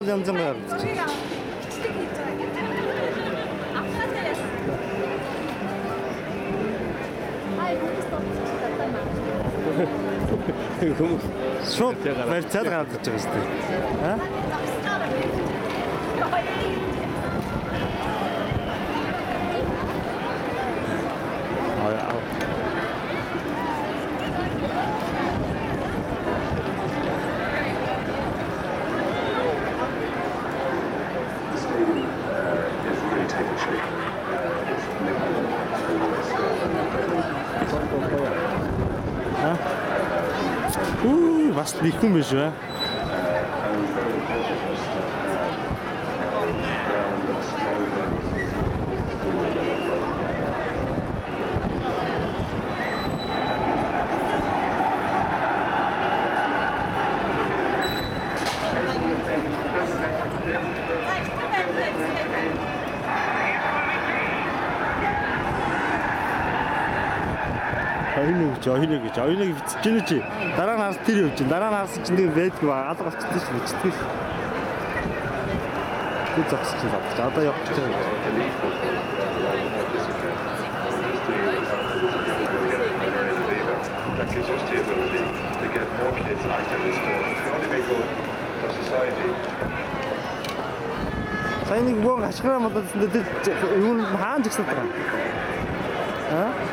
янз бүр шууд барьцаад гараад ирж байгаа шүү дээ. Бас бихэн биш үү? Оюуныг бичиж гинэ чи дараа нь харс тэр явж чинь дараа нь харсан чинь тэгээ байдгүй алга болчихсон шүү бичдэг ш. Тэг зогсож байна. Одоо явах гэж байгаа. Сайн нэг бог ашиглаа модод тэр юу хаан жигсаад байгаа. Аа?